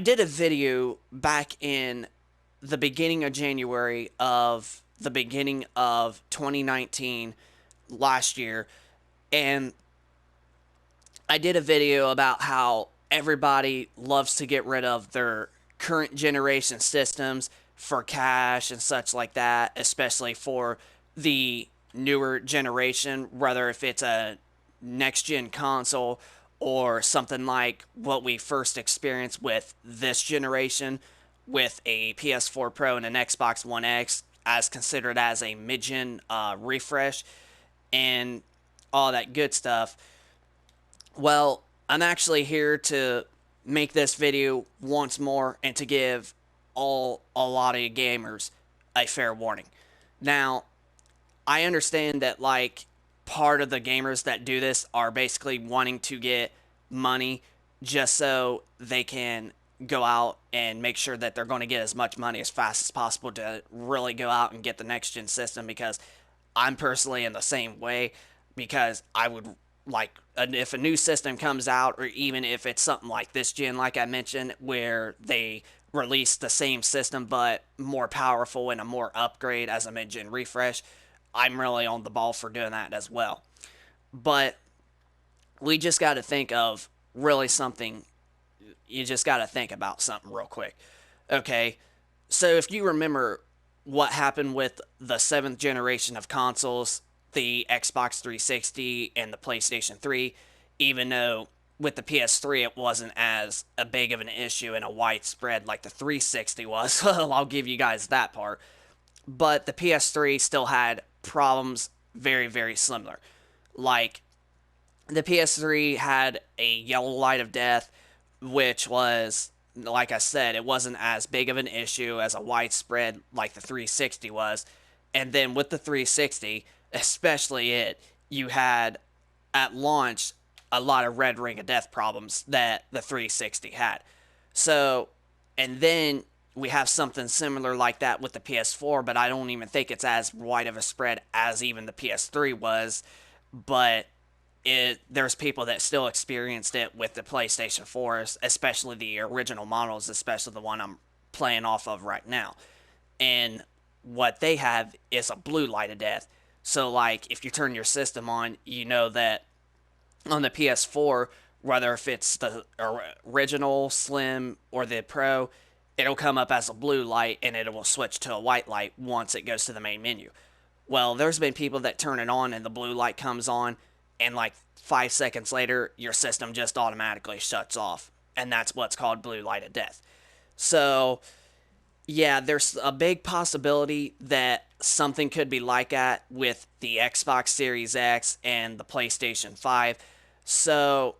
did a video back in the beginning of January of the beginning of 2019 last year, and I did a video about how everybody loves to get rid of their current generation systems for cash and such like that, especially for the newer generation, whether if it's a next gen console or something like what we first experienced with this generation with a PS4 Pro and an Xbox One X as considered as a mid-gen refresh and all that good stuff. Well, I'm actually here to make this video once more and to give a lot of gamers a fair warning. Now, I understand that like part of the gamers that do this are basically wanting to get money just so they can go out and make sure that they're going to get as much money as fast as possible to really go out and get the next gen system, because I'm personally in the same way, because I would like if a new system comes out, or even if it's something like this gen like I mentioned where they release the same system but more powerful and a more upgrade as a mid-gen refresh, I'm really on the ball for doing that as well. But we just got to think of really something. You just got to think about something real quick. Okay, so if you remember what happened with the seventh generation of consoles, the Xbox 360 and the PlayStation 3, even though with the PS3 it wasn't as a big of an issue and a widespread like the 360 was. I'll give you guys that part. But the PS3 still had problems very, very similar. Like, the PS3 had a yellow light of death, which was, like I said, it wasn't as big of an issue as a widespread like the 360 was. And then with the 360, especially you had at launch a lot of red ring of death problems that the 360 had. So, and then we have something similar like that with the PS4, but I don't even think it's as wide of a spread as even the PS3 was. But there's people that still experienced it with the PlayStation 4, especially the original models, especially the one I'm playing off of right now. And what they have is a blue light of death. So, like, if you turn your system on, you know that on the PS4, whether if it's the original, Slim, or the Pro, it'll come up as a blue light and it will switch to a white light once it goes to the main menu. Well, there's been people that turn it on and the blue light comes on, and like 5 seconds later, your system just automatically shuts off. And that's what's called blue light of death. So, yeah, there's a big possibility that something could be like that with the Xbox Series X and the PlayStation 5. So,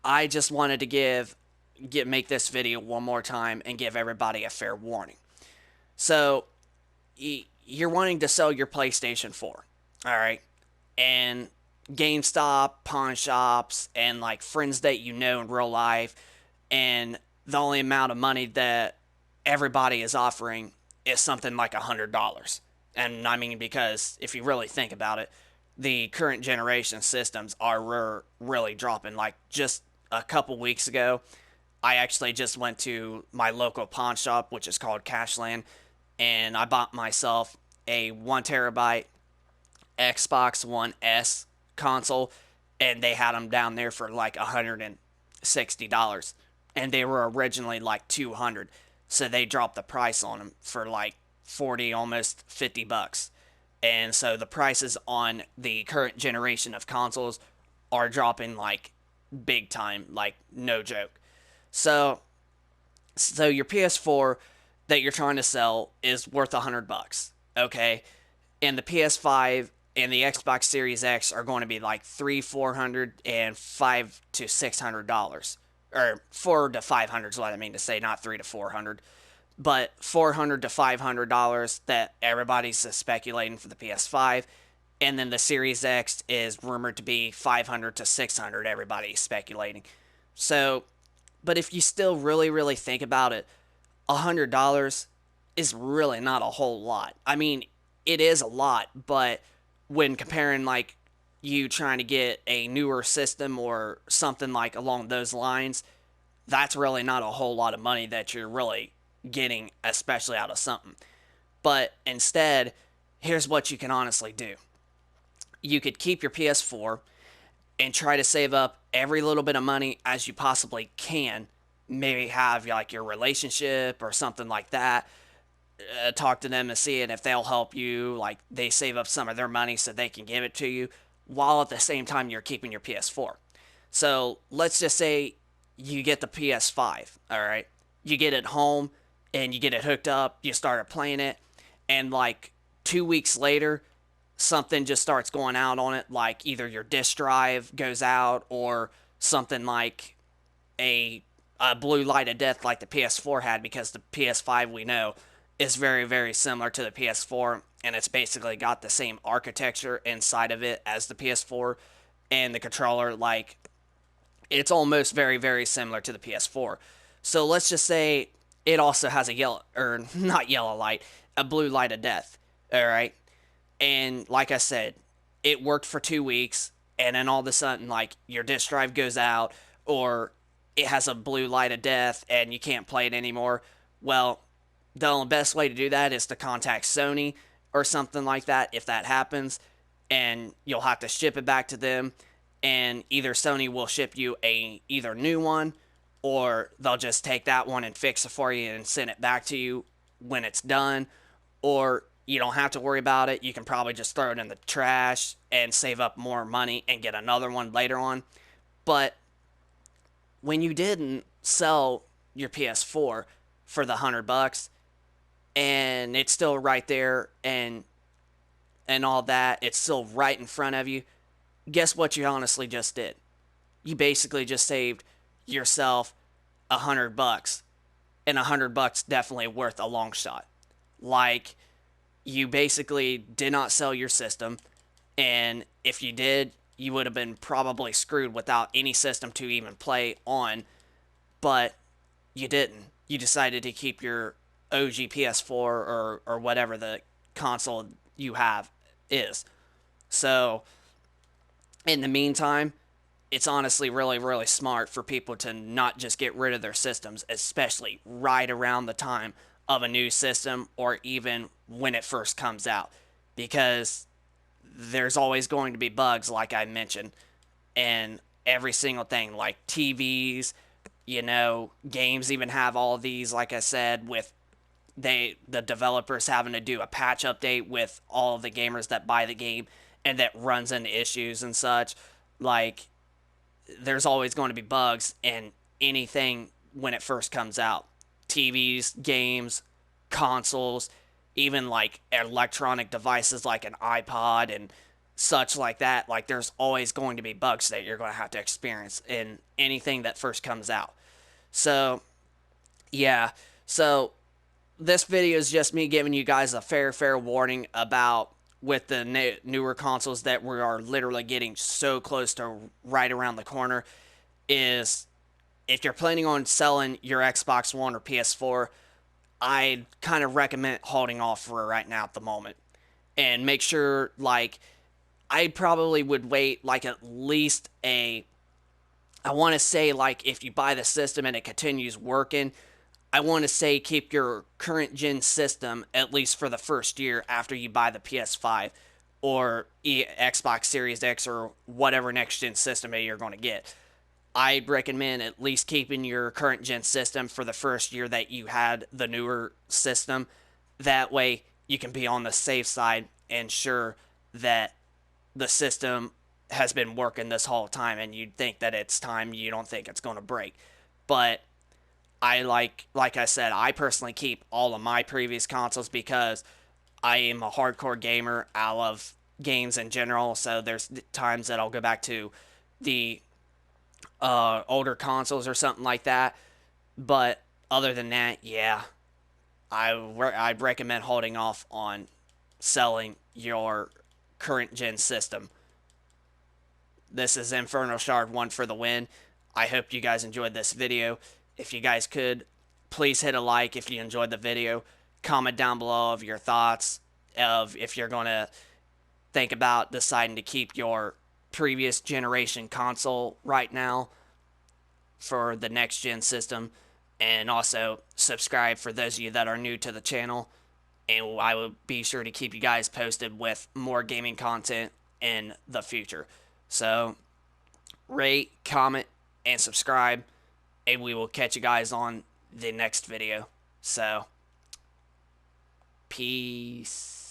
I just wanted to make this video one more time and give everybody a fair warning. So, you're wanting to sell your PlayStation 4, all right? And GameStop, pawn shops, and like friends that you know in real life, and the only amount of money that everybody is offering is something like $100. And I mean, because if you really think about it, the current generation systems are really dropping. Like just a couple weeks ago, I actually just went to my local pawn shop, which is called Cashland, and I bought myself a 1 terabyte Xbox One S console, and they had them down there for like $160, and they were originally like 200, so they dropped the price on them for like 40, almost $50. And so the prices on the current generation of consoles are dropping like big time, like no joke. So your PS4 that you're trying to sell is worth $100, okay? And the PS5 and the Xbox Series X are going to be like $300, $400, and $500 to $600, or $400 to $500 is what I mean to say, not $300 to $400, but $400 to $500 that everybody's speculating for the PS5, and then the Series X is rumored to be $500 to $600. Everybody's speculating. So, but if you still really think about it, $100 is really not a whole lot. I mean, it is a lot, but when comparing like you trying to get a newer system or something like along those lines, that's really not a whole lot of money that you're really getting, especially out of something. But instead, here's what you can honestly do. You could keep your PS4 and try to save up every little bit of money as you possibly can. Maybe have like your relationship or something like that. Talk to them and see if they'll help you. Like they save up some of their money so they can give it to you, while at the same time you're keeping your PS4. So let's just say you get the PS5. All right, you get it home and you get it hooked up. You started playing it, and like 2 weeks later, something just starts going out on it, like either your disk drive goes out or something like a blue light of death like the PS4 had, because the PS5 we know is very, very similar to the PS4, and it's basically got the same architecture inside of it as the PS4, and the controller, like, it's almost very, very similar to the PS4. So let's just say it also has a yellow, or not yellow light, a blue light of death. All right. And like I said, it worked for 2 weeks, and then all of a sudden, like, your disk drive goes out, or it has a blue light of death and you can't play it anymore. Well, the only best way to do that is to contact Sony or something like that if that happens, and you'll have to ship it back to them, and either Sony will ship you a either new one, or they'll just take that one and fix it for you and send it back to you when it's done, or you don't have to worry about it. You can probably just throw it in the trash and save up more money and get another one later on. But when you didn't sell your PS4 for the $100, and it's still right there, and all that, it's still right in front of you, guess what you honestly just did? You basically just saved yourself $100, and $100 definitely worth a long shot. Like, you basically did not sell your system, and if you did, you would have been probably screwed without any system to even play on. But you didn't. You decided to keep your OG PS4, or whatever the console you have is. So in the meantime, it's honestly really, really smart for people to not just get rid of their systems, especially right around the time of a new system, or even when it first comes out, because there's always going to be bugs, like I mentioned, and every single thing, like TVs, games even have all of these, like I said, with the developers having to do a patch update with all of the gamers that buy the game, and that runs into issues and such. Like, there's always going to be bugs in anything when it first comes out. TVs, games, consoles, even like electronic devices like an iPod and such like that. Like, there's always going to be bugs that you're going to have to experience in anything that first comes out. So, yeah. So, this video is just me giving you guys a fair warning about with the newer consoles that we are literally getting so close to right around the corner, is if you're planning on selling your Xbox One or PS4, I'd kind of recommend holding off for right now at the moment. And make sure, like, I probably would wait like at least I want to say, like, if you buy the system and it continues working, I want to say keep your current gen system at least for the first year after you buy the PS5 or Xbox Series X or whatever next gen system that you're going to get. I'd recommend at least keeping your current gen system for the first year that you had the newer system. That way you can be on the safe side and sure that the system has been working this whole time, and you think that it's time, you don't think it's going to break. But I like I said, I personally keep all of my previous consoles because I am a hardcore gamer. I love games in general, so there's times that I'll go back to the older consoles or something like that. But other than that, yeah, I'd recommend holding off on selling your current gen system. This is Inferno Shard 1 for the win. I hope you guys enjoyed this video. If you guys could, please hit a like if you enjoyed the video. Comment down below of your thoughts of if you're going to think about deciding to keep your previous generation console right now. for the next gen system, and also subscribe for those of you that are new to the channel. And I will be sure to keep you guys posted with more gaming content in the future. So rate, comment, and subscribe, and we will catch you guys on the next video. So peace.